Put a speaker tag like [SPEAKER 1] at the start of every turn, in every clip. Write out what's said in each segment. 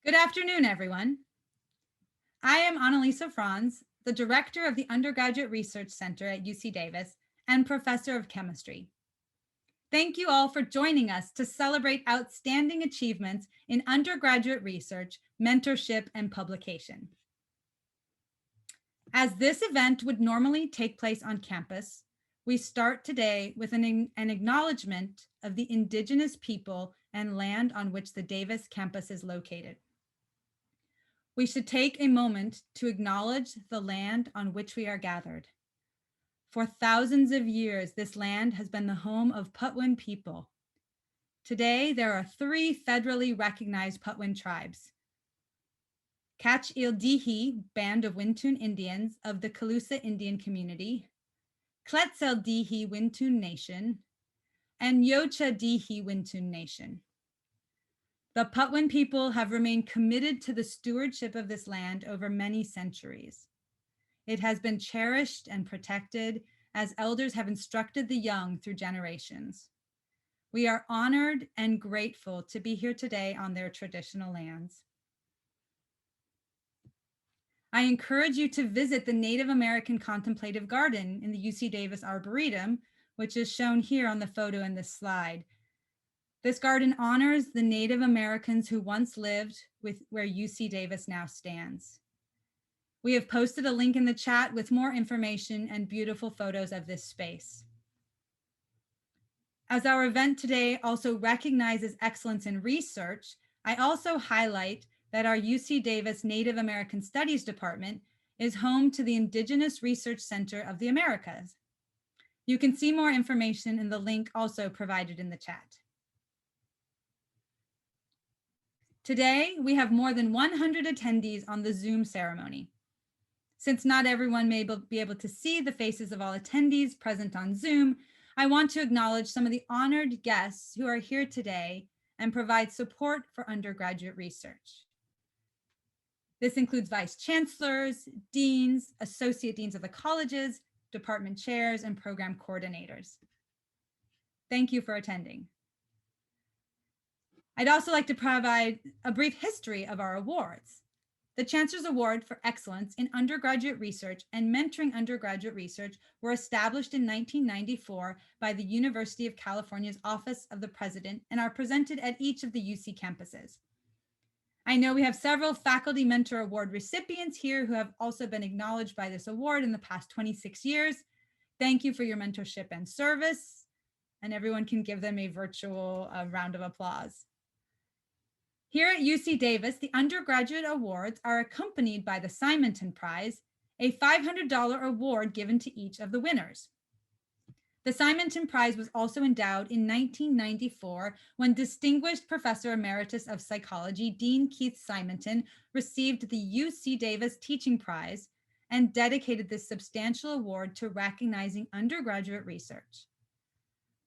[SPEAKER 1] Good afternoon, everyone. I am Annalisa Franz, the director of the Undergraduate Research Center at UC Davis and professor of chemistry. Thank you all for joining us to celebrate outstanding achievements in undergraduate research, mentorship, and publication. As this event would normally take place on campus, we start today with an acknowledgement of the indigenous people and land on which the Davis campus is located. We should take a moment to acknowledge the land on which we are gathered. For thousands of years, this land has been the home of Patwin people. Today, there are 3 federally recognized Patwin tribes: Kach-Il-Dihi, Band of Wintun Indians of the Calusa Indian Community, Quetzal-Dihi Wintun Nation, and Yocha-Dihi Wintun Nation. The Patwin people have remained committed to the stewardship of this land over many centuries. It has been cherished and protected as elders have instructed the young through generations. We are honored and grateful to be here today on their traditional lands. I encourage you to visit the Native American Contemplative Garden in the UC Davis Arboretum, which is shown here on the photo in this slide. This garden honors the Native Americans who once lived where UC Davis now stands. We have posted a link in the chat with more information and beautiful photos of this space. As our event today also recognizes excellence in research, I also highlight that our UC Davis Native American Studies Department is home to the Indigenous Research Center of the Americas. You can see more information in the link also provided in the chat. Today, we have more than 100 attendees on the Zoom ceremony. Since not everyone may be able to see the faces of all attendees present on Zoom, I want to acknowledge some of the honored guests who are here today and provide support for undergraduate research. This includes vice chancellors, deans, associate deans of the colleges, department chairs, and program coordinators. Thank you for attending. I'd also like to provide a brief history of our awards. The Chancellor's Award for Excellence in Undergraduate Research and Mentoring Undergraduate Research were established in 1994 by the University of California's Office of the President and are presented at each of the UC campuses. I know we have several Faculty Mentor Award recipients here who have also been acknowledged by this award in the past 26 years. Thank you for your mentorship and service, and everyone can give them a virtual round of applause. Here at UC Davis, the undergraduate awards are accompanied by the Simonton Prize, a $500 award given to each of the winners. The Simonton Prize was also endowed in 1994 when Distinguished Professor Emeritus of Psychology, Dean Keith Simonton, received the UC Davis Teaching Prize and dedicated this substantial award to recognizing undergraduate research.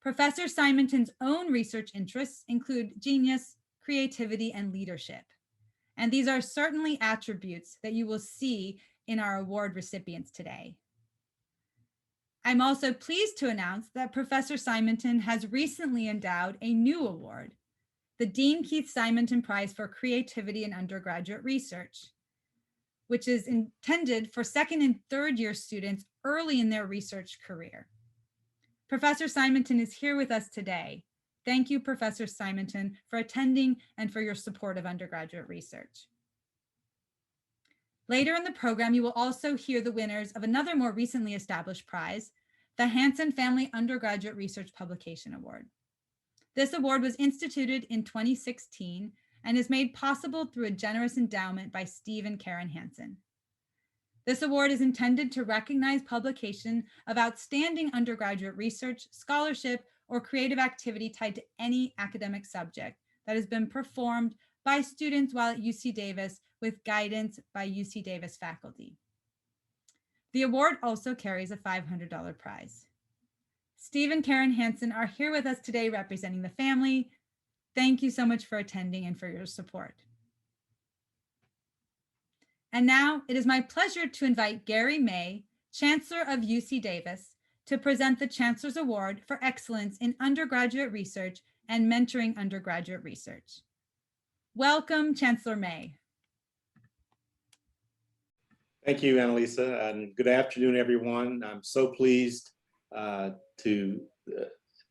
[SPEAKER 1] Professor Simonton's own research interests include genius, creativity, and leadership. And these are certainly attributes that you will see in our award recipients today. I'm also pleased to announce that Professor Simonton has recently endowed a new award, the Dean Keith Simonton Prize for Creativity in Undergraduate Research, which is intended for second and third year students early in their research career. Professor Simonton is here with us today. Thank you, Professor Simonton, for attending and for your support of undergraduate research. Later in the program, you will also hear the winners of another more recently established prize, the Hanson Family Undergraduate Research Publication Award. This award was instituted in 2016 and is made possible through a generous endowment by Steve and Karen Hanson. This award is intended to recognize publication of outstanding undergraduate research, scholarship, or creative activity tied to any academic subject that has been performed by students while at UC Davis with guidance by UC Davis faculty. The award also carries a $500 prize. Steve and Karen Hanson are here with us today representing the family. Thank you so much for attending and for your support. And now it is my pleasure to invite Gary May, Chancellor of UC Davis, to present the Chancellor's Award for Excellence in Undergraduate Research and Mentoring Undergraduate Research. Welcome, Chancellor May.
[SPEAKER 2] Thank you, Annalisa, and good afternoon, everyone. I'm so pleased that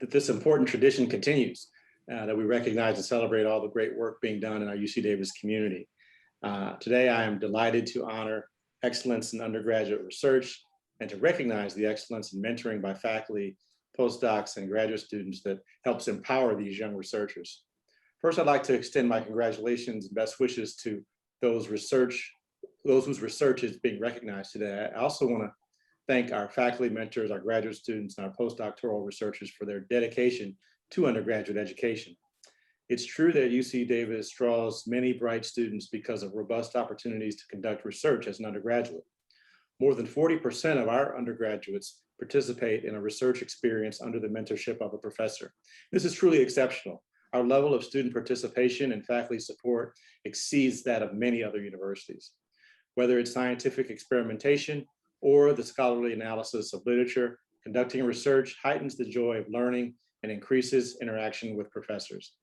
[SPEAKER 2] this important tradition continues, that we recognize and celebrate all the great work being done in our UC Davis community. Today, I am delighted to honor excellence in undergraduate research and to recognize the excellence in mentoring by faculty, postdocs, and graduate students that helps empower these young researchers. First, I'd like to extend my congratulations and best wishes to those whose research is being recognized today. I also want to thank our faculty mentors, our graduate students, and our postdoctoral researchers for their dedication to undergraduate education. It's true that UC Davis draws many bright students because of robust opportunities to conduct research as an undergraduate. More than 40% of our undergraduates participate in a research experience under the mentorship of a professor. This is truly exceptional. Our level of student participation and faculty support exceeds that of many other universities. Whether it's scientific experimentation or the scholarly analysis of literature, conducting research heightens the joy of learning and increases interaction with professors.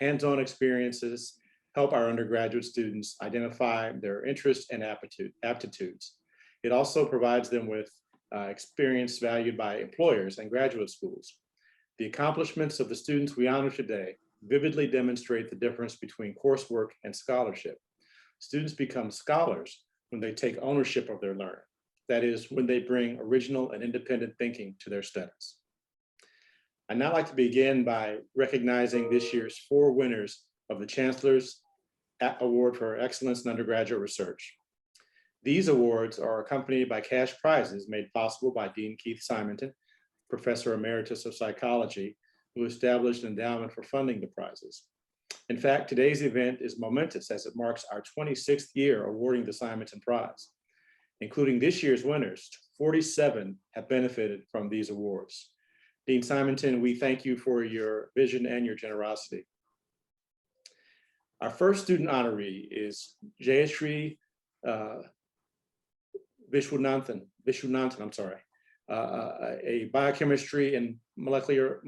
[SPEAKER 2] Hands-on experiences help our undergraduate students identify their interests and aptitudes. It also provides them with experience valued by employers and graduate schools. The accomplishments of the students we honor today vividly demonstrate the difference between coursework and scholarship. Students become scholars when they take ownership of their learning. That is, when they bring original and independent thinking to their studies. I'd now like to begin by recognizing this year's 4 winners of the Chancellor's Award for Excellence in Undergraduate Research. These awards are accompanied by cash prizes made possible by Dean Keith Simonton, Professor Emeritus of Psychology, who established an endowment for funding the prizes. In fact, today's event is momentous as it marks our 26th year awarding the Simonton Prize. Including this year's winners, 47 have benefited from these awards. Dean Simonton, we thank you for your vision and your generosity. Our first student honoree is Jayashree Vishwanathan, a biochemistry and molecular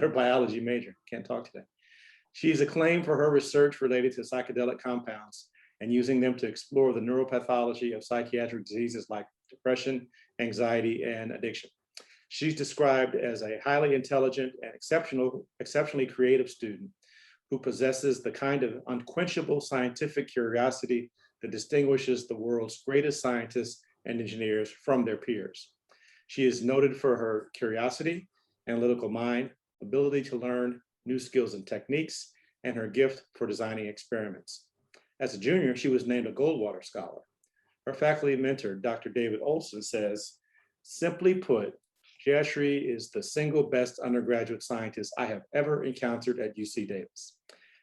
[SPEAKER 2] biology major. Can't talk today. She's acclaimed for her research related to psychedelic compounds and using them to explore the neuropathology of psychiatric diseases like depression, anxiety, and addiction. She's described as a highly intelligent and exceptionally creative student who possesses the kind of unquenchable scientific curiosity that distinguishes the world's greatest scientists and engineers from their peers. She is noted for her curiosity, analytical mind, ability to learn new skills and techniques, and her gift for designing experiments. As a junior, she was named a Goldwater Scholar. Her faculty mentor, Dr. David Olson, says, simply put, Jayashree is the single best undergraduate scientist I have ever encountered at UC Davis.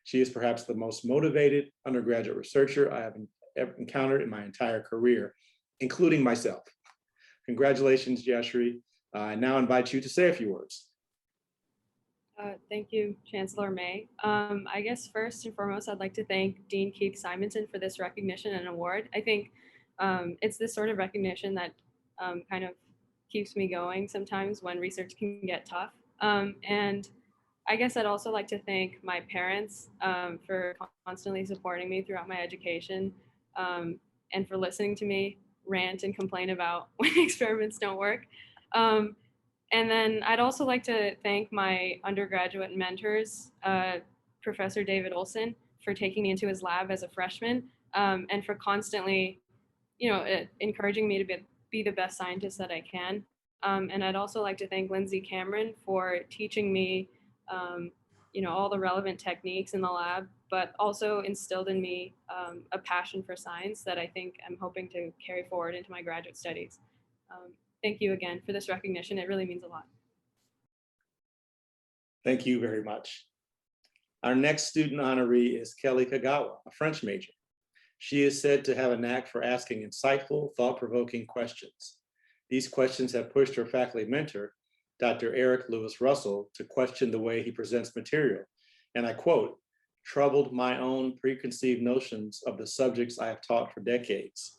[SPEAKER 2] She is perhaps the most motivated undergraduate researcher I have ever encountered in my entire career, including myself. Congratulations, Jayashree. I now invite you to say a few words.
[SPEAKER 3] Thank you, Chancellor May. I guess first and foremost, I'd like to thank Dean Keith Simonton for this recognition and award. I think it's this sort of recognition that kind of keeps me going sometimes when research can get tough. And I guess I'd also like to thank my parents for constantly supporting me throughout my education and for listening to me rant and complain about when experiments don't work. And then I'd also like to thank my undergraduate mentors, Professor David Olson, for taking me into his lab as a freshman and for constantly, encouraging me to be the best scientist that I can. And I'd also like to thank Lindsay Cameron for teaching me, all the relevant techniques in the lab, but also instilled in me a passion for science that I think I'm hoping to carry forward into my graduate studies. Thank you again for this recognition. It really means a lot.
[SPEAKER 2] Thank you very much. Our next student honoree is Kelly Kagawa, a French major. She is said to have a knack for asking insightful, thought-provoking questions. These questions have pushed her faculty mentor, Dr. Eric Lewis Russell, to question the way he presents material. And I quote, "troubled my own preconceived notions of the subjects I have taught for decades."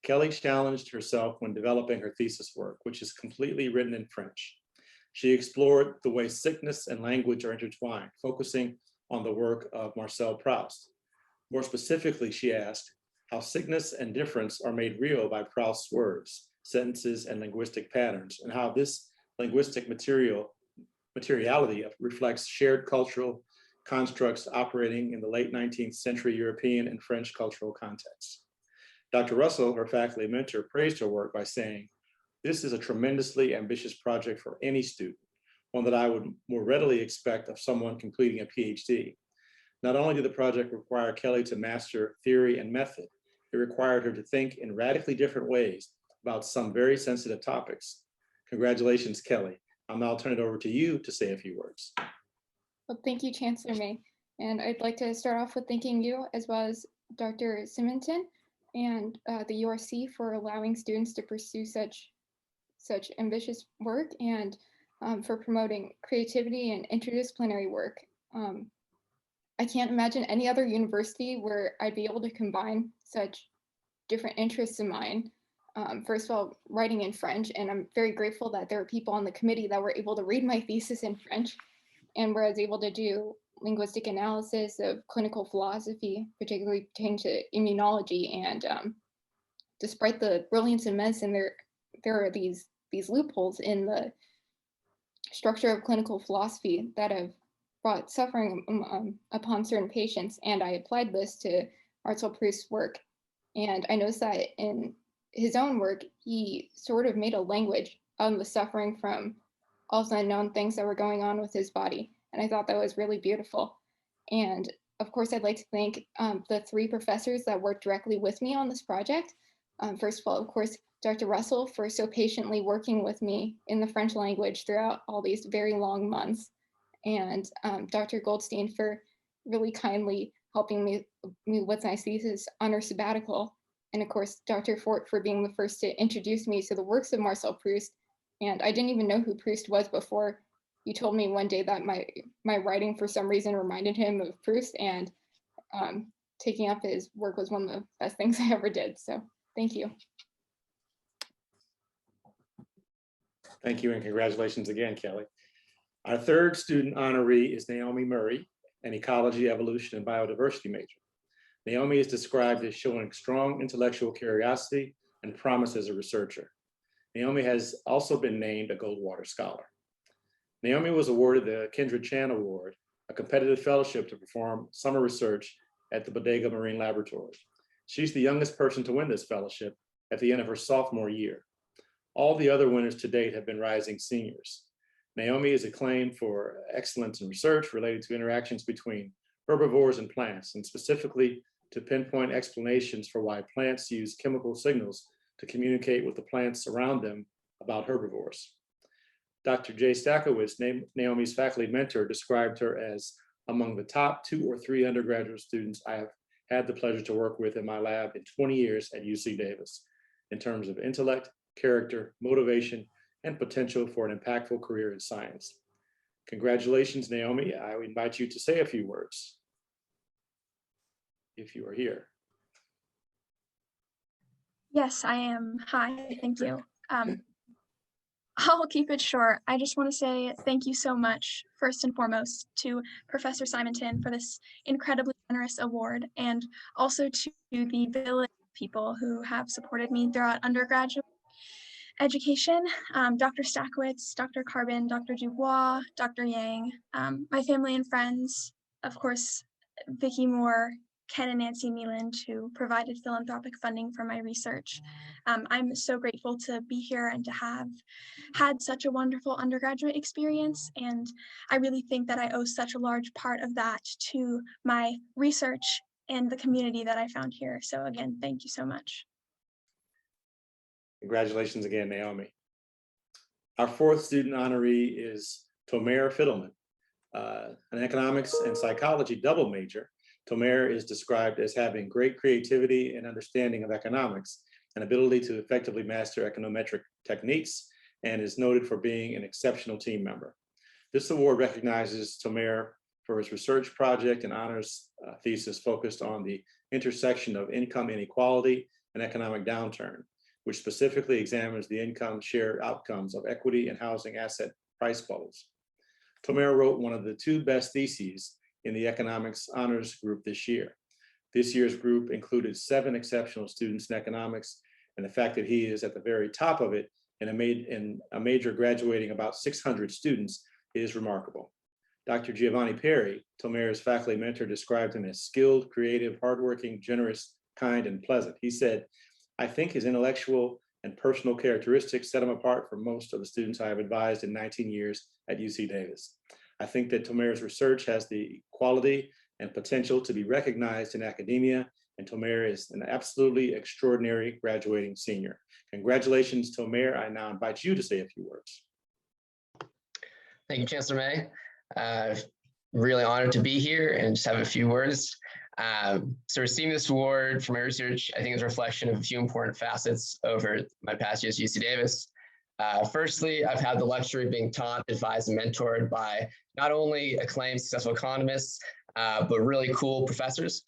[SPEAKER 2] Kelly challenged herself when developing her thesis work, which is completely written in French. She explored the way sickness and language are intertwined, focusing on the work of Marcel Proust. More specifically, she asked how sickness and difference are made real by Proust's words, sentences, and linguistic patterns, and how this linguistic materiality reflects shared cultural constructs operating in the late 19th century European and French cultural contexts. Dr. Russell, her faculty mentor, praised her work by saying, "This is a tremendously ambitious project for any student, one that I would more readily expect of someone completing a PhD. Not only did the project require Kelly to master theory and method, it required her to think in radically different ways about some very sensitive topics. Congratulations, Kelly. I'll now turn it over to you to say a few words."
[SPEAKER 4] Well, thank you, Chancellor May. And I'd like to start off with thanking you, as well as Dr. Simonton and the URC for allowing students to pursue such ambitious work, and for promoting creativity and interdisciplinary work. I can't imagine any other university where I'd be able to combine such different interests of mine. First of all, writing in French, and I'm very grateful that there are people on the committee that were able to read my thesis in French, and where I was able to do linguistic analysis of clinical philosophy, particularly pertaining to immunology. And despite the brilliance of medicine, there are these loopholes in the structure of clinical philosophy that have brought suffering upon certain patients. And I applied this to Marcel Proust's work. And I noticed that in his own work, he sort of made a language of the suffering from all the unknown things that were going on with his body. And I thought that was really beautiful. And of course, I'd like to thank the 3 professors that worked directly with me on this project. First of all, of course, Dr. Russell for so patiently working with me in the French language throughout all these very long months. And Dr. Goldstein for really kindly helping me with my thesis on her sabbatical. And of course, Dr. Fort for being the first to introduce me to the works of Marcel Proust. And I didn't even know who Proust was before you told me one day that my writing for some reason reminded him of Proust, and taking up his work was one of the best things I ever did. So thank you.
[SPEAKER 2] Thank you, and congratulations again, Kelly. Our third student honoree is Naomi Murray, an ecology, evolution, and biodiversity major. Naomi is described as showing strong intellectual curiosity and promise as a researcher. Naomi has also been named a Goldwater Scholar. Naomi was awarded the Kindred Chan Award, a competitive fellowship to perform summer research at the Bodega Marine Laboratory. She's the youngest person to win this fellowship at the end of her sophomore year. All the other winners to date have been rising seniors. Naomi is acclaimed for excellence in research related to interactions between herbivores and plants, and specifically to pinpoint explanations for why plants use chemical signals to communicate with the plants around them about herbivores. Dr. Jay Stakowitz, Naomi's faculty mentor, described her as among the top 2 or 3 undergraduate students I have had the pleasure to work with in my lab in 20 years at UC Davis, in terms of intellect, character, motivation, and potential for an impactful career in science. Congratulations, Naomi. I invite you to say a few words, if you are here.
[SPEAKER 5] Yes, I am. Hi, thank you. I'll keep it short. I just want to say thank you so much, first and foremost, to Professor Simonton for this incredibly generous award, and also to the village people who have supported me throughout undergraduate education, Dr. Stakowitz, Dr. Carbon, Dr. Dubois, Dr. Yang, my family and friends, of course, Vicki Moore, Ken and Nancy Mealand, who provided philanthropic funding for my research. I'm so grateful to be here and to have had such a wonderful undergraduate experience. And I really think that I owe such a large part of that to my research and the community that I found here. So again, thank you so much.
[SPEAKER 2] Congratulations again, Naomi. Our 4th student honoree is Tomer Fiddleman, an economics and psychology double major. Tomer is described as having great creativity and understanding of economics, and ability to effectively master econometric techniques, and is noted for being an exceptional team member. This award recognizes Tomer for his research project and honors thesis focused on the intersection of income inequality and economic downturn, which specifically examines the income share outcomes of equity and housing asset price bubbles. Tomer wrote one of the 2 best theses in the economics honors group this year. This year's group included 7 exceptional students in economics, and the fact that he is at the very top of it in a major graduating about 600 students is remarkable. Dr. Giovanni Perry, Tomere's faculty mentor, described him as skilled, creative, hardworking, generous, kind, and pleasant. He said, "I think his intellectual and personal characteristics set him apart from most of the students I have advised in 19 years at UC Davis. I think that Tomere's research has the quality and potential to be recognized in academia, and Tomere is an absolutely extraordinary graduating senior." Congratulations, Tomere. I now invite you to say a few words.
[SPEAKER 6] Thank you, Chancellor May. Really honored to be here and just have a few words. So receiving this award for my research, I think is a reflection of a few important facets over my past years at UC Davis. Firstly, I've had the luxury of being taught, advised, and mentored by not only acclaimed successful economists, but really cool professors.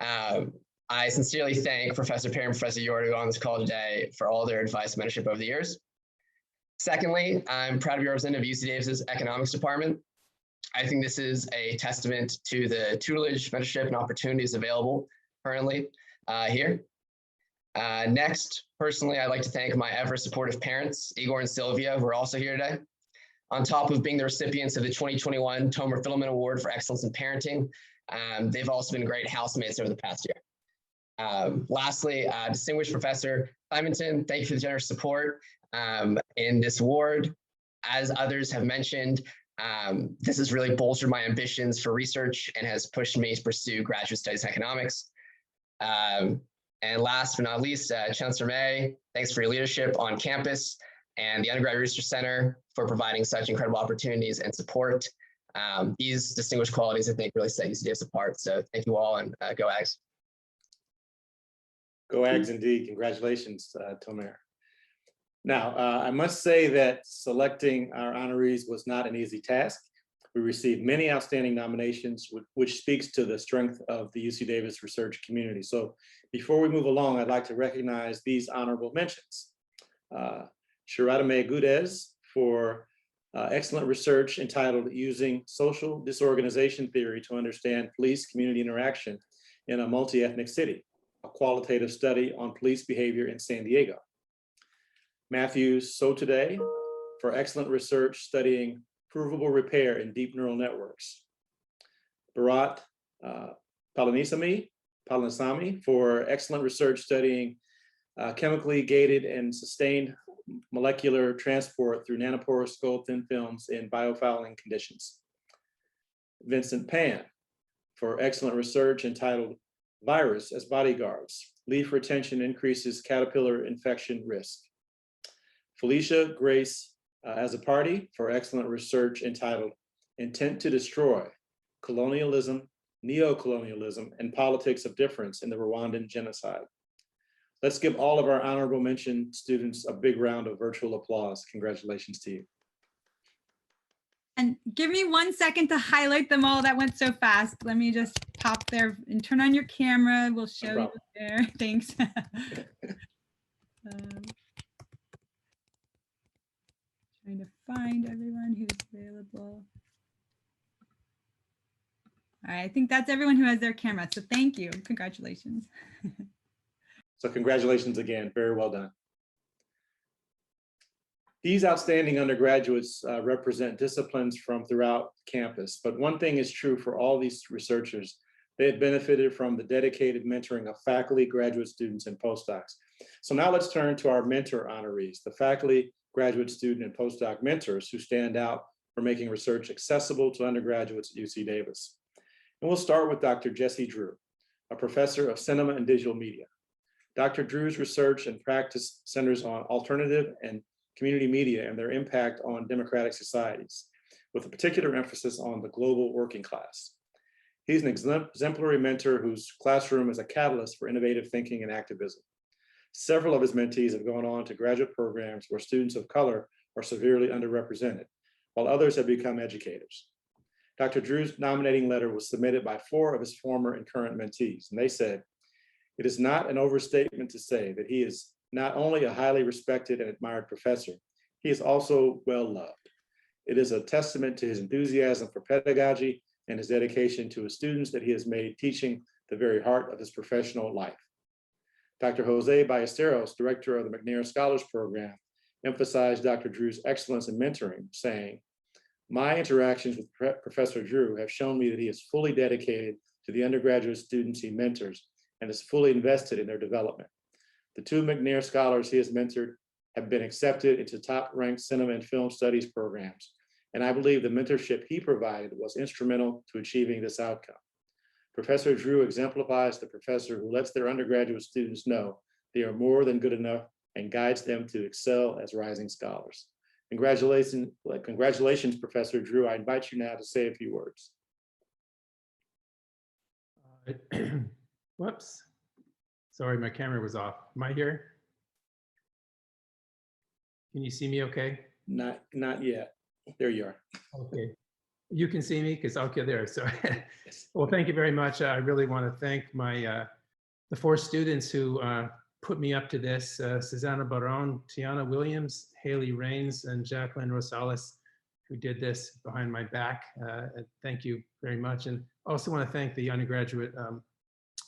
[SPEAKER 6] I sincerely thank Professor Perry and Professor Yorda on this call today for all their advice and mentorship over the years. Secondly, I'm proud to be a representative of UC Davis's economics department. I think this is a testament to the tutelage, mentorship, and opportunities available currently here. Next, personally, I'd like to thank my ever supportive parents, Igor and Sylvia, who are also here today. On top of being the recipients of the 2021 Tomer Fiddleman Award for Excellence in Parenting, they've also been great housemates over the past year. Lastly, distinguished Professor Simonton, thank you for the generous support in this award. As others have mentioned, this has really bolstered my ambitions for research and has pushed me to pursue graduate studies in economics. And last but not least, Chancellor May, thanks for your leadership on campus and the Undergraduate Research Center for providing such incredible opportunities and support. These distinguished qualities, I think, really set UC Davis apart. So thank you all, and go Ags.
[SPEAKER 2] Go Ags indeed. Congratulations, Tomere. Now, I must say that selecting our honorees was not an easy task. We received many outstanding nominations, which speaks to the strength of the UC Davis research community. So before we move along, I'd like to recognize these honorable mentions. Shiratame Gudez for excellent research entitled "Using Social Disorganization Theory to Understand Police Community Interaction in a Multi-Ethnic City, a qualitative study on police behavior in San Diego." Matthew Sotoday for excellent research studying provable repair in deep neural networks. Bharat Palanisamy for excellent research studying chemically gated and sustained molecular transport through nanoporous skull thin films in biofouling conditions. Vincent Pan for excellent research entitled "Virus as Bodyguards, Leaf Retention Increases Caterpillar Infection Risk." Felicia Grace Azzopardi for excellent research entitled "Intent to Destroy, Colonialism, Neocolonialism, and Politics of Difference in the Rwandan Genocide." Let's give all of our honorable mention students a big round of virtual applause. Congratulations to you.
[SPEAKER 1] And give me 1 second to highlight them all. That went so fast. Let me just pop there and turn on your camera. We'll show you there. Thanks. Trying to find everyone who's available. All right, I think that's everyone who has their camera. So thank you. Congratulations.
[SPEAKER 2] So congratulations again. Very well done. These outstanding undergraduates represent disciplines from throughout campus, but one thing is true for all these researchers: they have benefited from the dedicated mentoring of faculty, graduate students, and postdocs. So now let's turn to our mentor honorees, the faculty, graduate student, and postdoc mentors who stand out for making research accessible to undergraduates at UC Davis. And we'll start with Dr. Jesse Drew, a professor of cinema and digital media. Dr. Drew's research and practice centers on alternative and community media and their impact on democratic societies, with a particular emphasis on the global working class. He's an exemplary mentor whose classroom is a catalyst for innovative thinking and activism. Several of his mentees have gone on to graduate programs where students of color are severely underrepresented, while others have become educators. Dr. Drew's nominating letter was submitted by 4 of his former and current mentees, and they said, "It is not an overstatement to say that he is not only a highly respected and admired professor, he is also well loved. It is a testament to his enthusiasm for pedagogy and his dedication to his students that he has made teaching the very heart of his professional life. Dr. Jose Ballesteros, director of the McNair Scholars Program, emphasized Dr. Drew's excellence in mentoring, saying, "My interactions with Professor Drew have shown me that he is fully dedicated to the undergraduate students he mentors and is fully invested in their development. The 2 McNair scholars he has mentored have been accepted into top-ranked cinema and film studies programs, and I believe the mentorship he provided was instrumental to achieving this outcome. Professor Drew exemplifies the professor who lets their undergraduate students know they are more than good enough and guides them to excel as rising scholars." Congratulations, Professor Drew. I invite you now to say a few words.
[SPEAKER 7] Whoops. Sorry, my camera was off. Am I here? Can you see me okay?
[SPEAKER 2] Not yet. There you are.
[SPEAKER 7] Okay. You can see me because, okay, there. So, well, thank you very much. I really want to thank the 4 students who put me up to this, Susanna Barone, Tiana Williams, Haley Rains, and Jacqueline Rosales, who did this behind my back. Thank you very much. And I also want to thank the Undergraduate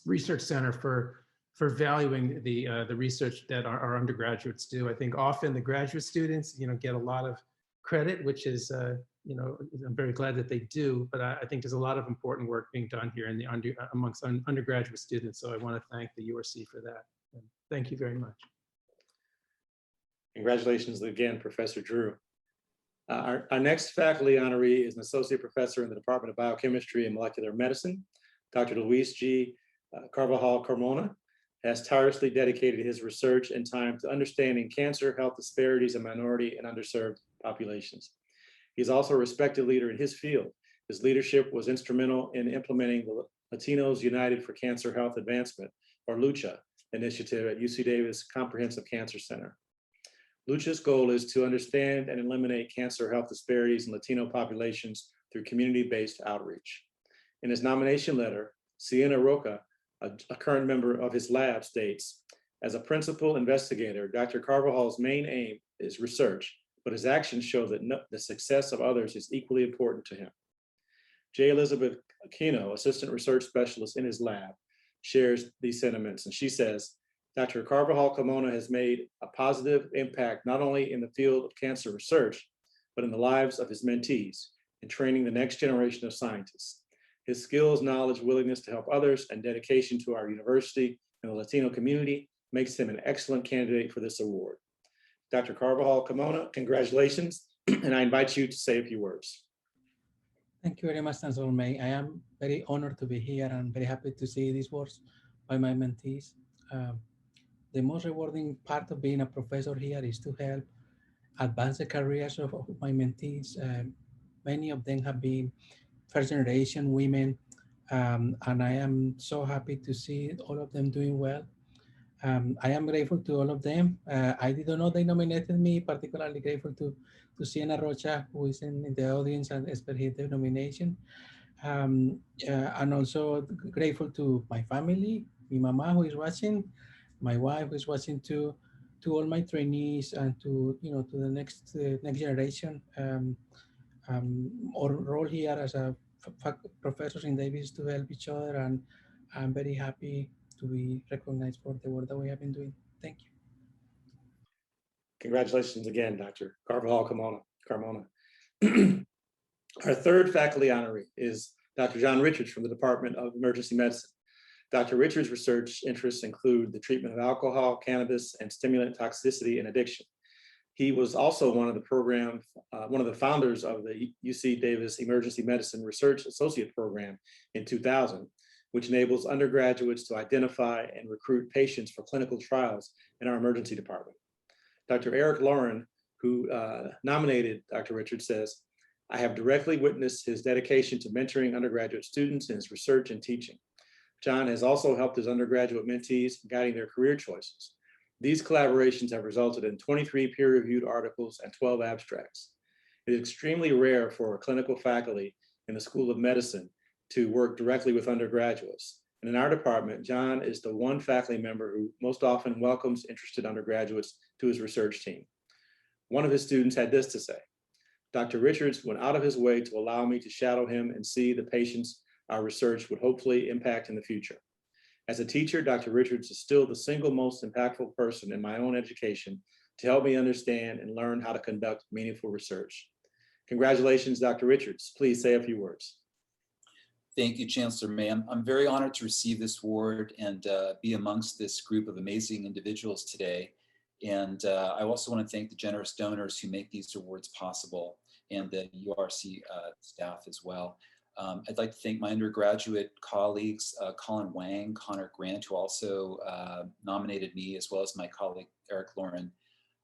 [SPEAKER 7] Research Center for valuing the research that our undergraduates do. I think often the graduate students, get a lot of credit, which is, I'm very glad that they do, but I think there's a lot of important work being done here in the amongst undergraduate students. So I want to thank the URC for that. And thank you very much.
[SPEAKER 2] Congratulations again, Professor Drew. Our next faculty honoree is an associate professor in the Department of Biochemistry and Molecular Medicine. Dr. Luis G. Carvajal Carmona has tirelessly dedicated his research and time to understanding cancer health disparities in minority and underserved populations. He's also a respected leader in his field. His leadership was instrumental in implementing the Latinos United for Cancer Health Advancement, or LUCHA, initiative at UC Davis Comprehensive Cancer Center. LUCHA's goal is to understand and eliminate cancer health disparities in Latino populations through community-based outreach. In his nomination letter, Sienna Roca, a current member of his lab, states, "As a principal investigator, Dr. Carvajal's main aim is research, but his actions show that the success of others is equally important to him." J. Elizabeth Aquino, assistant research specialist in his lab, shares these sentiments, and she says, "Dr. Carvajal Carmona has made a positive impact not only in the field of cancer research, but in the lives of his mentees in training the next generation of scientists. His skills, knowledge, willingness to help others, and dedication to our university and the Latino community makes him an excellent candidate for this award." Dr. Carvajal Carmona, congratulations, and I invite you to say a few words.
[SPEAKER 8] Thank you very much, Chancellor May. I am very honored to be here and very happy to see these words by my mentees. The most rewarding part of being a professor here is to help advance the careers of my mentees. Many of them have been first generation women, and I am so happy to see all of them doing well. I am grateful to all of them. I didn't know they nominated me, particularly grateful to Sienna Rocha, who is in the audience and spearheaded the nomination. And also grateful to my family, my mama who is watching, my wife who is watching too, to all my trainees, and to to the next generation. Our role here as a professors in Davis is to help each other, and I'm very happy to be recognized for the work that we have been doing. Thank you.
[SPEAKER 2] Congratulations again, Dr. Carvajal Carmona. Our third faculty honoree is Dr. John Richards from the Department of Emergency Medicine. Dr. Richards' research interests include the treatment of alcohol, cannabis, and stimulant toxicity and addiction. He was also one of the founders of the UC Davis Emergency Medicine Research Associate Program in 2000, which enables undergraduates to identify and recruit patients for clinical trials in our emergency department. Dr. Eric Lauren, who nominated Dr. Richards, says, "I have directly witnessed his dedication to mentoring undergraduate students in his research and teaching. John has also helped his undergraduate mentees guiding their career choices. These collaborations have resulted in 23 peer-reviewed articles and 12 abstracts. It is extremely rare for a clinical faculty in the School of Medicine to work directly with undergraduates. And in our department, John is the one faculty member who most often welcomes interested undergraduates to his research team. One of his students had this to say, Dr. Richards went out of his way to allow me to shadow him and see the patients our research would hopefully impact in the future. As a teacher, Dr. Richards is still the single most impactful person in my own education to help me understand and learn how to conduct meaningful research. Congratulations, Dr. Richards. Please say a few words.
[SPEAKER 9] Thank you, Chancellor May. I'm very honored to receive this award and be amongst this group of amazing individuals today. And I also want to thank the generous donors who make these awards possible and the URC staff as well. I'd like to thank my undergraduate colleagues, Colin Wang, Connor Grant, who also nominated me, as well as my colleague, Eric Lauren.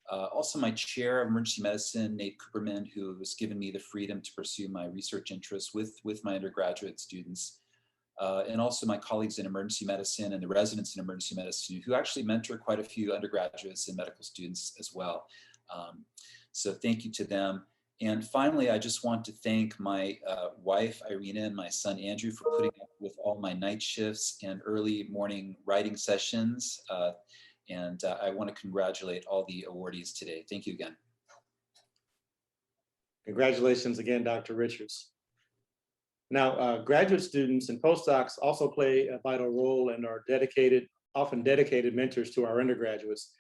[SPEAKER 9] Also my chair of emergency medicine, Nate Cooperman, who has given me the freedom to pursue my research interests with my undergraduate students. And also my colleagues in emergency medicine and the residents in emergency medicine, who actually mentor quite a few undergraduates and medical students as well. So thank you to them. And finally, I just want to thank my wife, Irina, and my son, Andrew, for putting up with all my night shifts and early morning writing sessions. And I want to congratulate all the awardees today. Thank you again.
[SPEAKER 2] Congratulations again, Dr. Richards. Now, graduate students and postdocs also play a vital role and are often dedicated mentors to our undergraduates.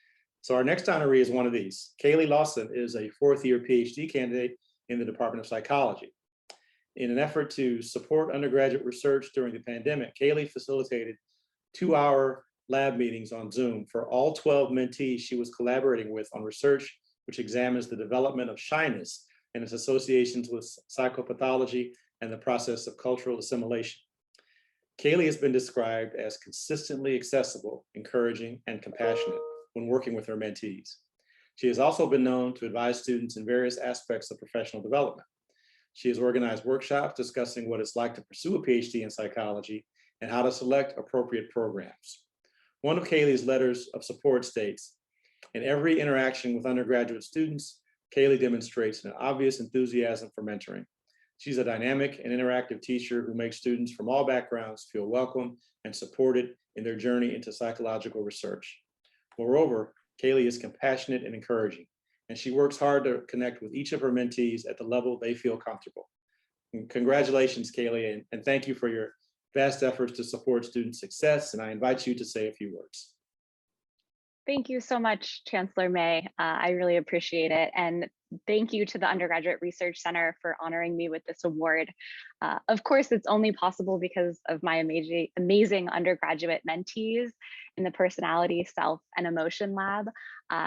[SPEAKER 2] So our next honoree is one of these. Kaylee Lawson is a fourth-year PhD candidate in the Department of Psychology. In an effort to support undergraduate research during the pandemic, Kaylee facilitated 2-hour lab meetings on Zoom for all 12 mentees she was collaborating with on research which examines the development of shyness and its associations with psychopathology and the process of cultural assimilation. Kaylee has been described as consistently accessible, encouraging, and compassionate when working with her mentees. She has also been known to advise students in various aspects of professional development. She has organized workshops discussing what it's like to pursue a PhD in psychology and how to select appropriate programs. One of Kaylee's letters of support states, "In every interaction with undergraduate students, Kaylee demonstrates an obvious enthusiasm for mentoring. She's a dynamic and interactive teacher who makes students from all backgrounds feel welcome and supported in their journey into psychological research. Moreover, Kaylee is compassionate and encouraging, and she works hard to connect with each of her mentees at the level they feel comfortable." And congratulations, Kaylee, and thank you for your vast efforts to support student success, and I invite you to say a few words.
[SPEAKER 10] Thank you so much, Chancellor May. I really appreciate it. And thank you to the Undergraduate Research Center for honoring me with this award. Of course, it's only possible because of my amazing undergraduate mentees in the Personality, Self, and Emotion Lab.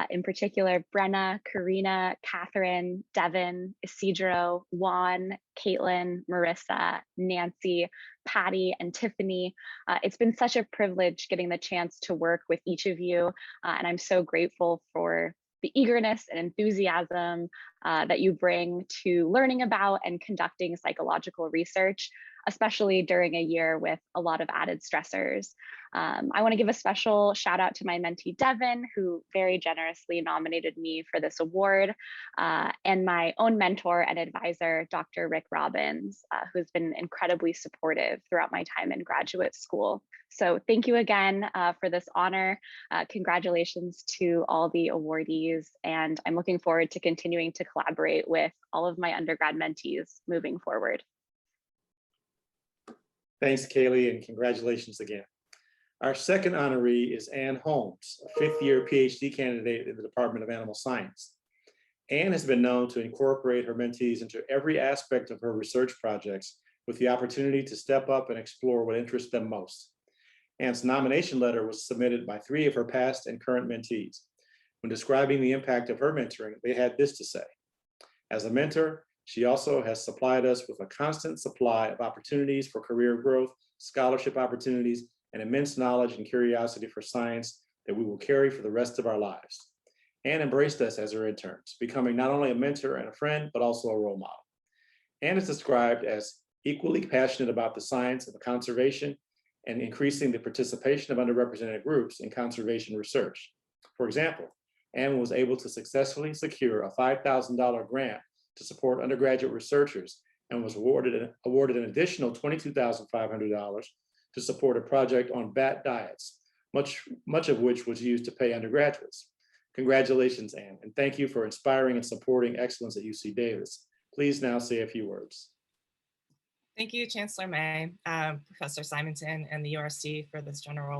[SPEAKER 10] In particular, Brenna, Karina, Catherine, Devin, Isidro, Juan, Caitlin, Marissa, Nancy, Patty, and Tiffany. It's been such a privilege getting the chance to work with each of you, and I'm so grateful for the eagerness and enthusiasm that you bring to learning about and conducting psychological research, especially during a year with a lot of added stressors. I want to give a special shout out to my mentee, Devin, who very generously nominated me for this award, and my own mentor and advisor, Dr. Rick Robbins, who's been incredibly supportive throughout my time in graduate school. So thank you again for this honor. Congratulations to all the awardees, and I'm looking forward to continuing to collaborate with all of my undergrad mentees moving forward.
[SPEAKER 2] Thanks, Kaylee, and congratulations again. Our second honoree is Ann Holmes, a fifth-year PhD candidate in the Department of Animal Science. Ann has been known to incorporate her mentees into every aspect of her research projects with the opportunity to step up and explore what interests them most. Ann's nomination letter was submitted by 3 of her past and current mentees. When describing the impact of her mentoring, they had this to say: "As a mentor, she also has supplied us with a constant supply of opportunities for career growth, scholarship opportunities, and immense knowledge and curiosity for science that we will carry for the rest of our lives." Ann embraced us as her interns, becoming not only a mentor and a friend, but also a role model. Ann is described as equally passionate about the science of conservation and increasing the participation of underrepresented groups in conservation research. For example, Ann was able to successfully secure a $5,000 grant to support undergraduate researchers and was awarded an additional $22,500 to support a project on bat diets, much of which was used to pay undergraduates. Congratulations, Ann, and thank you for inspiring and supporting excellence at UC Davis. Please now say a few words.
[SPEAKER 11] Thank you, Chancellor May, Professor Simonton, and the URC for this generous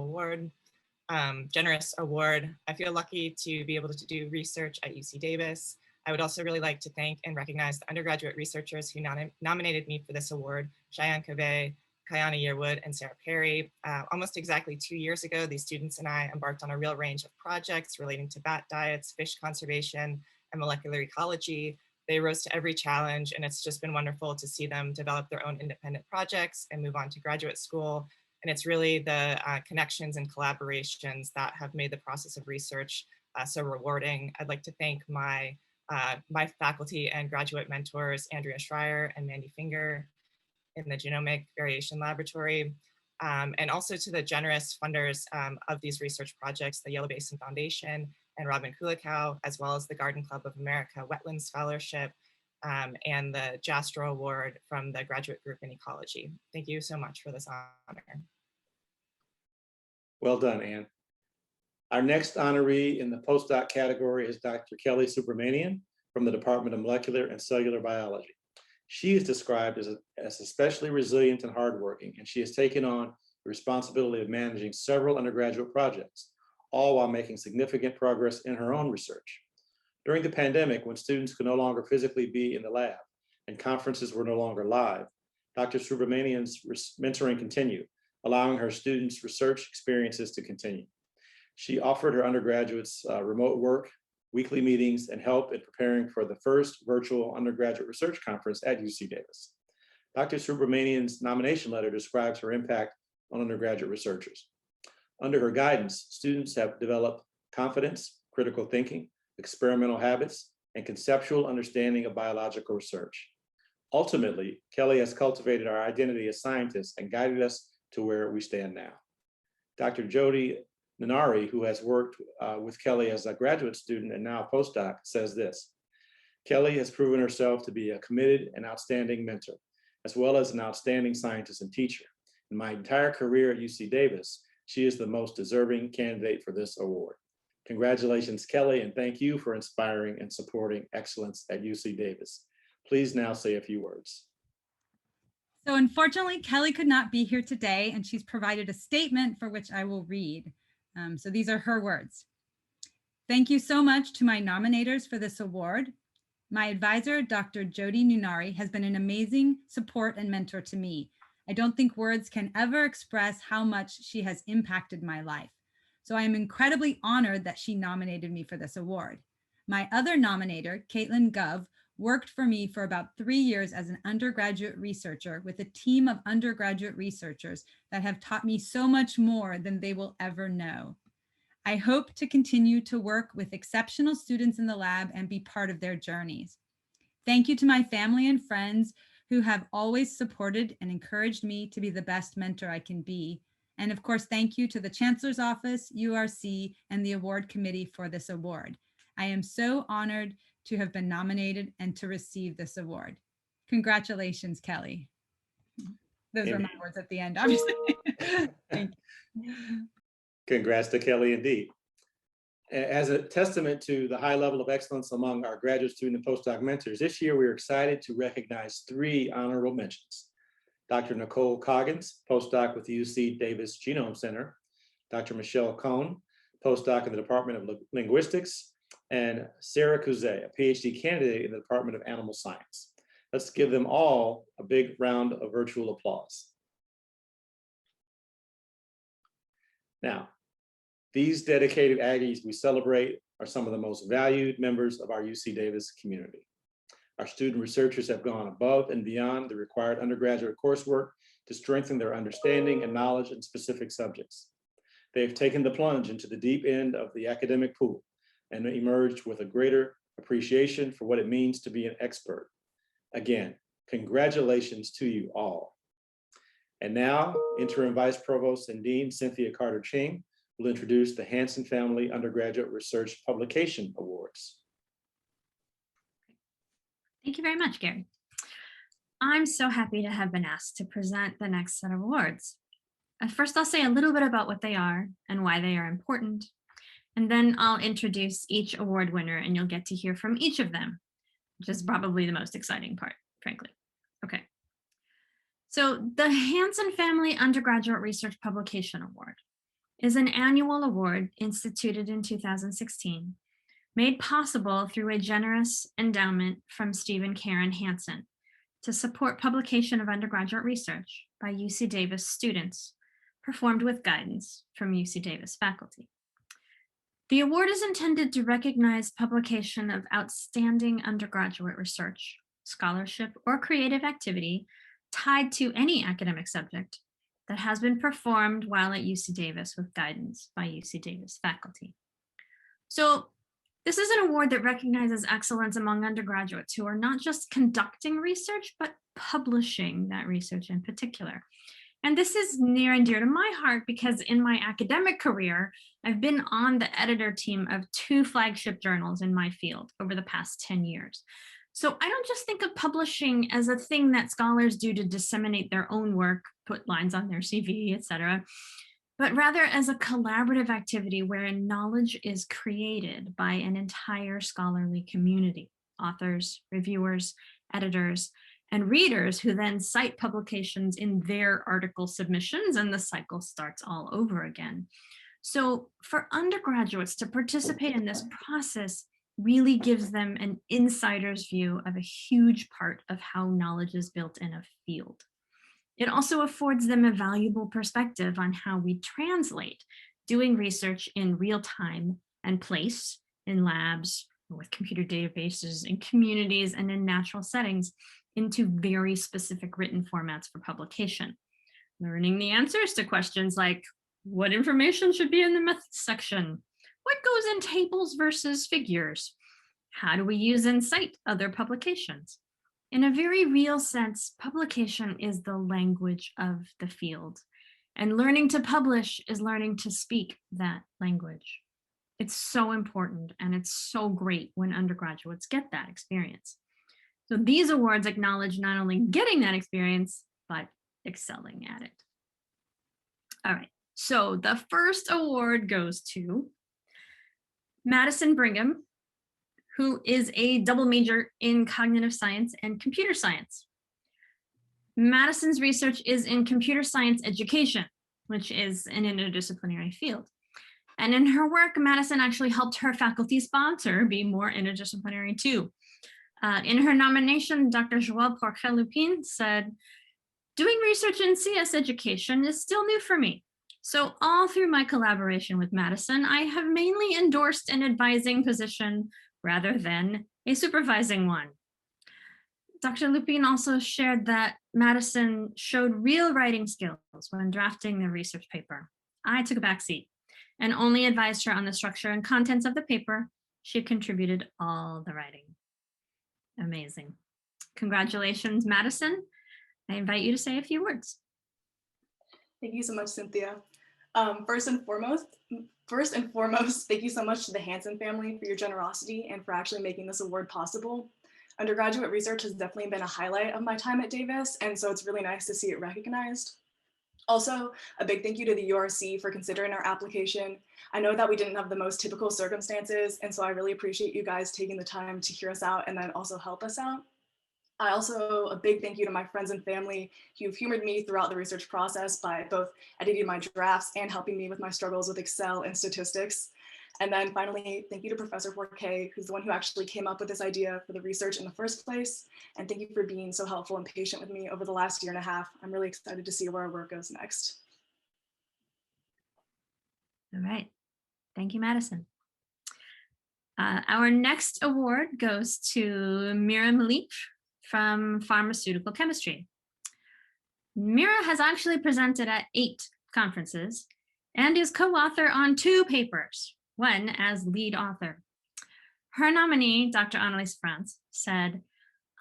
[SPEAKER 11] award. I feel lucky to be able to do research at UC Davis. I would also really like to thank and recognize the undergraduate researchers who nominated me for this award, Cheyenne Covey, Kayana Yearwood, and Sarah Perry. Almost exactly 2 years ago, these students and I embarked on a real range of projects relating to bat diets, fish conservation, and molecular ecology. They rose to every challenge, and it's just been wonderful to see them develop their own independent projects and move on to graduate school. And it's really the connections and collaborations that have made the process of research so rewarding. I'd like to thank my faculty and graduate mentors, Andrea Schreier and Mandy Finger in the Genomic Variation Laboratory, and also to the generous funders of these research projects, the Yellow Basin Foundation and Robin Kulikow, as well as the Garden Club of America Wetlands Scholarship, and the Jastrow Award from the Graduate Group in Ecology. Thank you so much for this honor.
[SPEAKER 2] Well done, Anne. Our next honoree in the postdoc category is Dr. Kelly Subramanian from the Department of Molecular and Cellular Biology. She is described as especially resilient and hardworking, and she has taken on the responsibility of managing several undergraduate projects, all while making significant progress in her own research. During the pandemic, when students could no longer physically be in the lab and conferences were no longer live, Dr. Subramanian's mentoring continued, allowing her students' research experiences to continue. She offered her undergraduates remote work, weekly meetings, and help in preparing for the first virtual undergraduate research conference at UC Davis. Dr. Subramanian's nomination letter describes her impact on undergraduate researchers. Under her guidance, students have developed confidence, critical thinking, experimental habits, and conceptual understanding of biological research. Ultimately, Kelly has cultivated our identity as scientists and guided us to where we stand now. Dr. Jody Ninari, who has worked with Kelly as a graduate student and now a postdoc, says this: Kelly has proven herself to be a committed and outstanding mentor, as well as an outstanding scientist and teacher. In my entire career at UC Davis, she is the most deserving candidate for this award. Congratulations, Kelly, and thank you for inspiring and supporting excellence at UC Davis. Please now say a few words.
[SPEAKER 1] So unfortunately, Kelly could not be here today, and she's provided a statement for which I will read. So these are her words. Thank you so much to my nominators for this award. My advisor, Dr. Jody Ninari, has been an amazing support and mentor to me. I don't think words can ever express how much she has impacted my life. So I am incredibly honored that she nominated me for this award. My other nominator, Caitlin Gove, worked for me for about 3 years as an undergraduate researcher with a team of undergraduate researchers that have taught me so much more than they will ever know. I hope to continue to work with exceptional students in the lab and be part of their journeys. Thank you to my family and friends who have always supported and encouraged me to be the best mentor I can be. And of course, thank you to the Chancellor's Office, URC, and the award committee for this award. I am so honored to have been nominated and to receive this award. Congratulations, Kelly. Those are my words at the end, obviously. Thank you.
[SPEAKER 2] Congrats to Kelly indeed. As a testament to the high level of excellence among our graduate student and postdoc mentors, this year we are excited to recognize 3 honorable mentions. Dr. Nicole Coggins, postdoc with the UC Davis Genome Center, Dr. Michelle Cohn, postdoc in the Department of Linguistics, and Sarah Couzet, a PhD candidate in the Department of Animal Science. Let's give them all a big round of virtual applause. Now, these dedicated Aggies we celebrate are some of the most valued members of our UC Davis community. Our student researchers have gone above and beyond the required undergraduate coursework to strengthen their understanding and knowledge in specific subjects. They've taken the plunge into the deep end of the academic pool and emerged with a greater appreciation for what it means to be an expert. Again, congratulations to you all. And now, Interim Vice Provost and Dean Cynthia Carter-Ching will introduce the Hanson Family Undergraduate Research Publication Awards.
[SPEAKER 12] Thank you very much, Gary. I'm so happy to have been asked to present the next set of awards. First, I'll say a little bit about what they are and why they are important, and then I'll introduce each award winner and you'll get to hear from each of them. which is probably the most exciting part, frankly. Okay. So the Hanson Family Undergraduate Research Publication Award is an annual award instituted in 2016, made possible through a generous endowment from Steve and Karen Hanson to support publication of undergraduate research by UC Davis students, performed with guidance from UC Davis faculty. The award is intended to recognize publication of outstanding undergraduate research, scholarship, or creative activity tied to any academic subject that has been performed while at UC Davis with guidance by UC Davis faculty. So this is an award that recognizes excellence among undergraduates who are not just conducting research, but publishing that research in particular. And this is near and dear to my heart because in my academic career, I've been on the editor team of 2 flagship journals in my field over the past 10 years. So I don't just think of publishing as a thing that scholars do to disseminate their own work, put lines on their CV, etc., but rather as a collaborative activity wherein knowledge is created by an entire scholarly community, authors, reviewers, editors, and readers who then cite publications in their article submissions, and the cycle starts all over again. So for undergraduates to participate in this process really gives them an insider's view of a huge part of how knowledge is built in a field. It also affords them a valuable perspective on how we translate doing research in real time and place in labs, with computer databases, in communities, and in natural settings into very specific written formats for publication. Learning the answers to questions like, what information should be in the methods section? What goes in tables versus figures? How do we use and cite other publications? In a very real sense, publication is the language of the field, and learning to publish is learning to speak that language. It's so important, and it's so great when undergraduates get that experience. So these awards acknowledge not only getting that experience, but excelling at it. All right, so the first award goes to Madison Brigham, who is a double major in cognitive science and computer science. Madison's research is in computer science education, which is an interdisciplinary field. And in her work, Madison actually helped her faculty sponsor be more interdisciplinary too. In her nomination, Dr. Joël Porcher-Lupin said, "Doing research in CS education is still new for me. So all through my collaboration with Madison, I have mainly endorsed an advising position rather than a supervising one." Dr. Lupin also shared that Madison showed real writing skills when drafting the research paper. I took a back seat and only advised her on the structure and contents of the paper. She contributed all the writing. Amazing. Congratulations, Madison. I invite you to say a few words.
[SPEAKER 13] Thank you so much, Cynthia. First and foremost, thank you so much to the Hanson family for your generosity and for actually making this award possible. Undergraduate research has definitely been a highlight of my time at Davis, and so it's really nice to see it recognized. Also, a big thank you to the URC for considering our application. I know that we didn't have the most typical circumstances, and so I really appreciate you guys taking the time to hear us out and then also help us out. A big thank you to my friends and family who've humored me throughout the research process by both editing my drafts and helping me with my struggles with Excel and statistics. And then finally, thank you to Professor Porquet, who's the one who actually came up with this idea for the research in the first place. And thank you for being so helpful and patient with me over the last year and a half. I'm really excited to see where our work goes next.
[SPEAKER 12] All right, thank you, Madison. Our next award goes to Mira Malik from pharmaceutical chemistry. Mira has actually presented at 8 conferences and is co-author on 2 papers, one as lead author. Her nominee, Dr. Annalise France, said,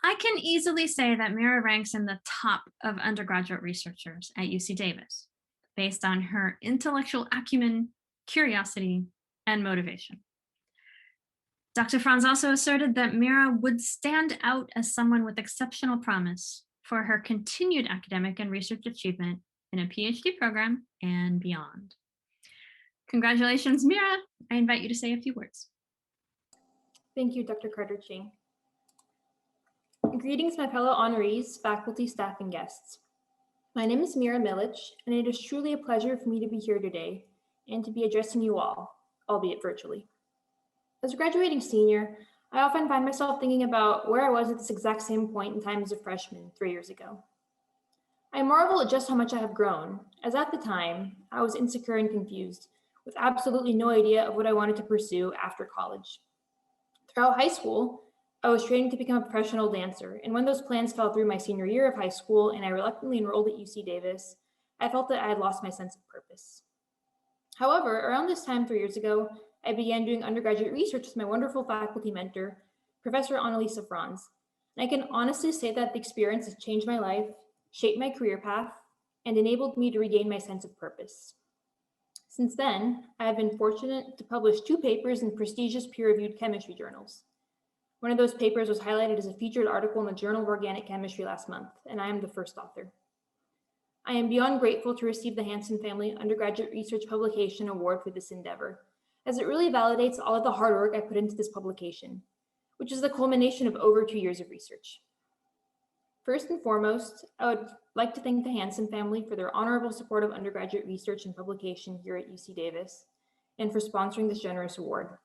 [SPEAKER 12] "I can easily say that Mira ranks in the top of undergraduate researchers at UC Davis, based on her intellectual acumen, curiosity, and motivation." Dr. Franz also asserted that Mira would stand out as someone with exceptional promise for her continued academic and research achievement in a PhD program and beyond. Congratulations, Mira. I invite you to say a few words.
[SPEAKER 14] Thank you, Dr. Carter-Ching. Greetings, my fellow honorees, faculty, staff, and guests. My name is Mira Milic, and it is truly a pleasure for me to be here today and to be addressing you all, albeit virtually. As a graduating senior, I often find myself thinking about where I was at this exact same point in time as a freshman 3 years ago. I marvel at just how much I have grown, as at the time, I was insecure and confused, with absolutely no idea of what I wanted to pursue after college. Throughout high school, I was training to become a professional dancer, and when those plans fell through my senior year of high school and I reluctantly enrolled at UC Davis, I felt that I had lost my sense of purpose. However, around this time 3 years ago, I began doing undergraduate research with my wonderful faculty mentor, Professor Annalisa Franz. And I can honestly say that the experience has changed my life, shaped my career path, and enabled me to regain my sense of purpose. Since then, I have been fortunate to publish 2 papers in prestigious peer-reviewed chemistry journals. One of those papers was highlighted as a featured article in the Journal of Organic Chemistry last month, and I am the first author. I am beyond grateful to receive the Hanson Family Undergraduate Research Publication Award for this endeavor, as it really validates all of the hard work I put into this publication, which is the culmination of over 2 years of research. First and foremost, I would like to thank the Hanson family for their honorable support of undergraduate research and publication here at UC Davis, and for sponsoring this generous award.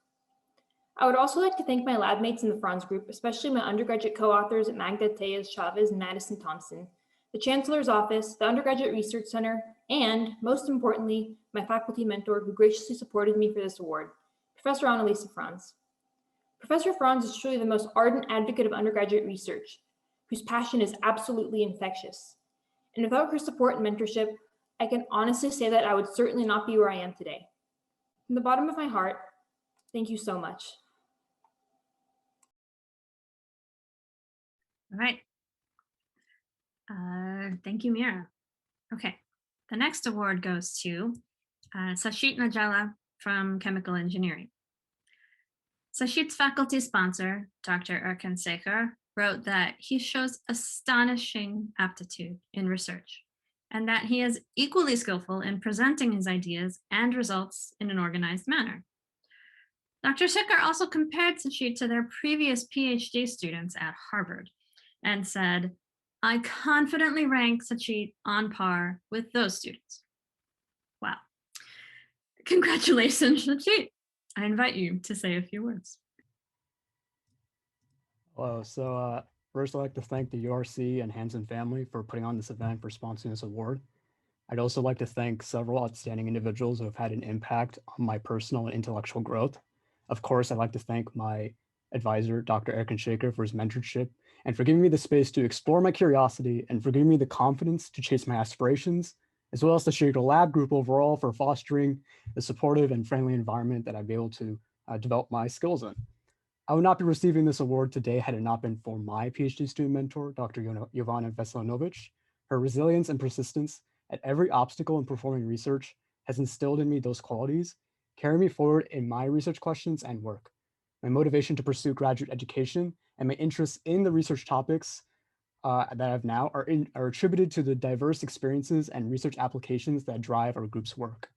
[SPEAKER 14] I would also like to thank my lab mates in the Franz group, especially my undergraduate co-authors at Magda Tejas Chavez and Madison Thompson, the Chancellor's Office, the Undergraduate Research Center, and, most importantly, my faculty mentor who graciously supported me for this award, Professor Annalisa Franz. Professor Franz is truly the most ardent advocate of undergraduate research, whose passion is absolutely infectious. And without her support and mentorship, I can honestly say that I would certainly not be where I am today. From the bottom of my heart, thank you so much.
[SPEAKER 12] All right. Thank you, Mira. Okay, the next award goes to Sashit Najala from Chemical Engineering. Sashit's faculty sponsor, Dr. Erkan Sekhar, wrote that he shows astonishing aptitude in research and that he is equally skillful in presenting his ideas and results in an organized manner. Dr. Sekhar also compared Sashit to their previous PhD students at Harvard and said, "I confidently rank Sachit on par with those students." Wow. Congratulations, Sachit. I invite you to say a few words.
[SPEAKER 15] Hello. So first, I'd like to thank the URC and Hanson family for putting on this event, for sponsoring this award. I'd also like to thank several outstanding individuals who have had an impact on my personal and intellectual growth. Of course, I'd like to thank my advisor, Dr. Erkan Shaker, for his mentorship and for giving me the space to explore my curiosity and for giving me the confidence to chase my aspirations, as well as the Shaker Lab group overall for fostering the supportive and friendly environment that I've been able to develop my skills in. I would not be receiving this award today had it not been for my PhD student mentor, Dr. Jovana Veselinovic. Her resilience and persistence at every obstacle in performing research has instilled in me those qualities, carrying me forward in my research questions and work. My motivation to pursue graduate education and my interest in the research topics that I have now are attributed to the diverse experiences and research applications that drive our group's work.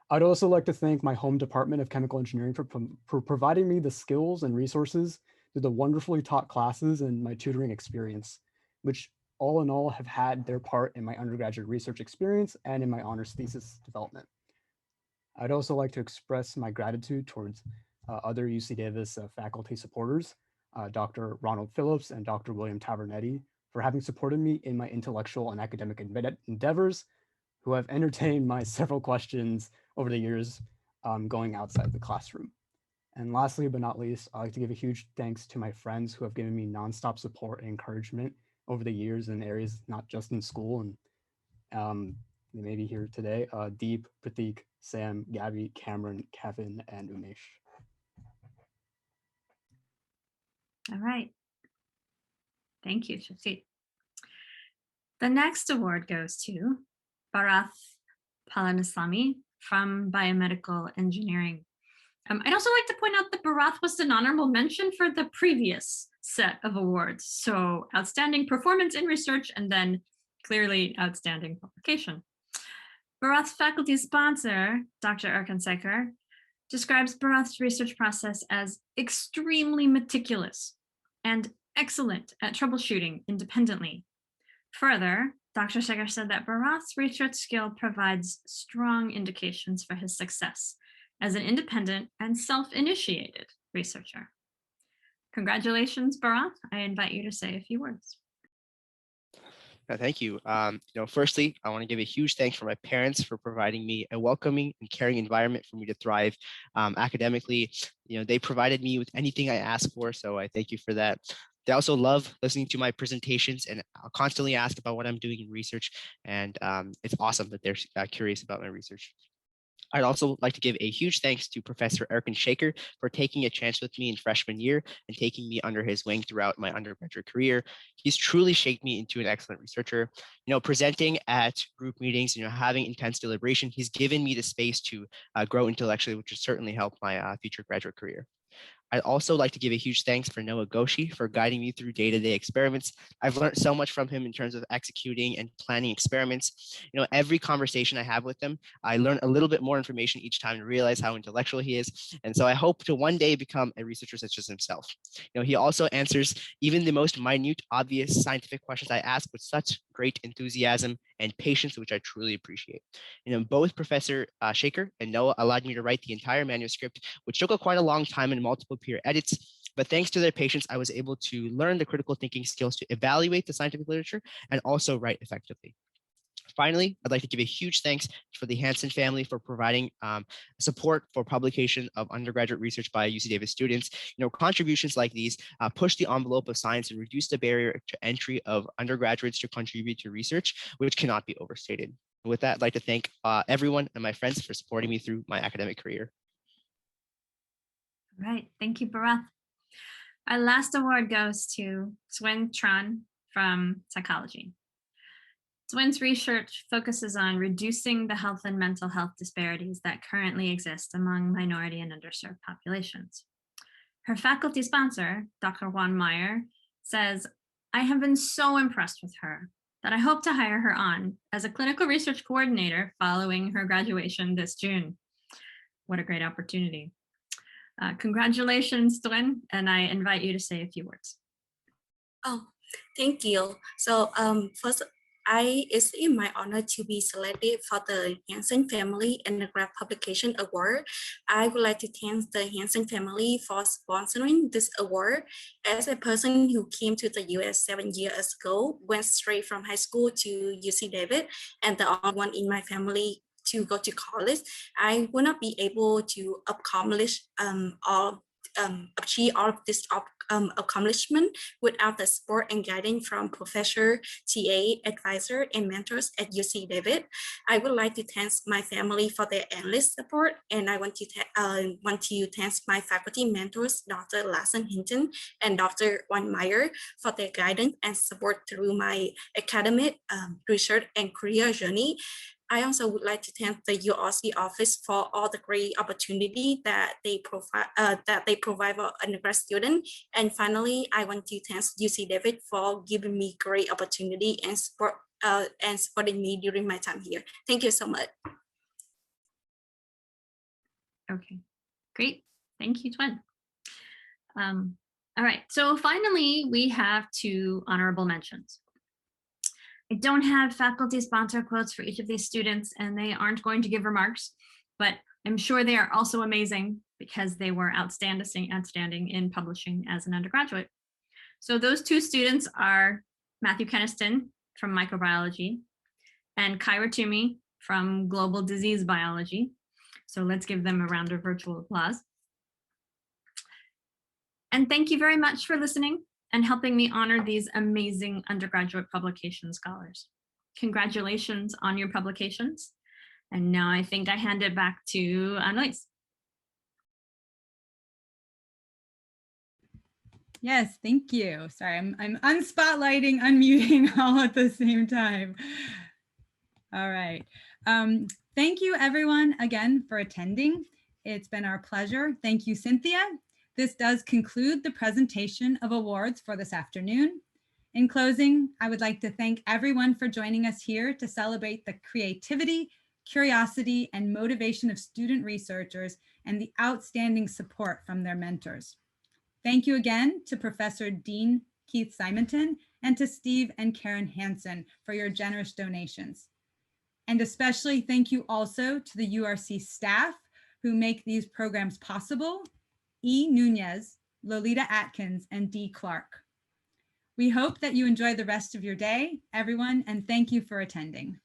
[SPEAKER 15] I'd also like to thank my home department of chemical engineering for providing me the skills and resources through the wonderfully taught classes and my tutoring experience, which all in all have had their part in my undergraduate research experience and in my honors thesis development. I'd also like to express my gratitude towards other UC Davis faculty supporters, Dr. Ronald Phillips and Dr. William Tavernetti, for having supported me in my intellectual and academic endeavors, who have entertained my several questions over the years going outside the classroom. And lastly, but not least, I'd like to give a huge thanks to my friends who have given me nonstop support and encouragement over the years in areas not just in school and they may be here today. Deep, Pratik, Sam, Gabby, Cameron, Kevin, and Umesh.
[SPEAKER 12] All right. Thank you, Sachit. The next award goes to Bharath Palanislami from Biomedical Engineering. I'd also like to point out that Bharath was an honorable mention for the previous set of awards. So outstanding performance in research and then clearly outstanding publication. Bharath's faculty sponsor, Dr. Erkan Sekhar, describes Bharath's research process as extremely meticulous and excellent at troubleshooting independently. Further, Dr. Shaker said that Bharath's research skill provides strong indications for his success as an independent and self-initiated researcher. Congratulations, Bharath. I invite you to say a few words.
[SPEAKER 16] Thank you. Firstly, I want to give a huge thanks for my parents for providing me a welcoming and caring environment for me to thrive academically. They provided me with anything I asked for, so I thank you for that. They also love listening to my presentations and constantly ask about what I'm doing in research, and it's awesome that they're curious about my research. I'd also like to give a huge thanks to Professor Erkin Shaker for taking a chance with me in freshman year and taking me under his wing throughout my undergraduate career. He's truly shaped me into an excellent researcher. Presenting at group meetings, having intense deliberation, he's given me the space to grow intellectually, which has certainly helped my future graduate career. I'd also like to give a huge thanks for Noah Goshi for guiding me through day-to-day experiments. I've learned so much from him in terms of executing and planning experiments. Every conversation I have with him, I learn a little bit more information each time and realize how intellectual he is. And so I hope to one day become a researcher such as himself. He also answers even the most minute, obvious scientific questions I ask with such great enthusiasm and patience, which I truly appreciate. Both Professor Shaker and Noah allowed me to write the entire manuscript, which took quite a long time and multiple peer edits. But thanks to their patience, I was able to learn the critical thinking skills to evaluate the scientific literature and also write effectively. Finally, I'd like to give a huge thanks for the Hanson family for providing support for publication of undergraduate research by UC Davis students. Contributions like these push the envelope of science and reduce the barrier to entry of undergraduates to contribute to research, which cannot be overstated. With that, I'd like to thank everyone and my friends for supporting me through my academic career.
[SPEAKER 12] All right, thank you, Bharath. Our last award goes to Swin Tran from psychology. Swin's research focuses on reducing the health and mental health disparities that currently exist among minority and underserved populations. Her faculty sponsor, Dr. Juan Meyer, says, "I have been so impressed with her that I hope to hire her on as a clinical research coordinator following her graduation this June." What a great opportunity. Congratulations, Swin, and I invite you to say a few words.
[SPEAKER 17] Oh, thank you. So first, it's in my honor to be selected for the Hanson Family Undergrad Publication Award. I would like to thank the Hanson family for sponsoring this award. As a person who came to the US 7 years ago, went straight from high school to UC Davis, and the only one in my family to go to college, I would not be able to accomplish achieve all of this accomplishment without the support and guidance from professor, TA, advisor, and mentors at UC Davis. I would like to thank my family for their endless support, and I want to thank my faculty mentors, Dr. Larson Hinton and Dr. Juan Meyer, for their guidance and support through my academic, research, and career journey. I also would like to thank the URC office for all the great opportunity that they provide for undergrad students. And finally, I want to thank UC Davis for giving me great opportunity and support and supporting me during my time here. Thank you so much.
[SPEAKER 12] Okay, great. Thank you, Twin. All right, so finally, we have 2 honorable mentions. I don't have faculty sponsor quotes for each of these students, and they aren't going to give remarks, but I'm sure they are also amazing because they were outstanding in publishing as an undergraduate. So those 2 students are Matthew Keniston from microbiology and Kyra Toomey from global disease biology. So let's give them a round of virtual applause. And thank you very much for listening and helping me honor these amazing undergraduate publication scholars. Congratulations on your publications. And now I think I hand it back to Annalise.
[SPEAKER 1] Yes, thank you. Sorry, I'm unspotlighting, unmuting all at the same time. All right. Thank you everyone again for attending. It's been our pleasure. Thank you, Cynthia. This does conclude the presentation of awards for this afternoon. In closing, I would like to thank everyone for joining us here to celebrate the creativity, curiosity, and motivation of student researchers and the outstanding support from their mentors. Thank you again to Professor Dean Keith Simonton, and to Steve and Karen Hanson for your generous donations. And especially thank you also to the URC staff who make these programs possible, E. Nunez, Lolita Atkins, and D. Clark. We hope that you enjoy the rest of your day, everyone, and thank you for attending.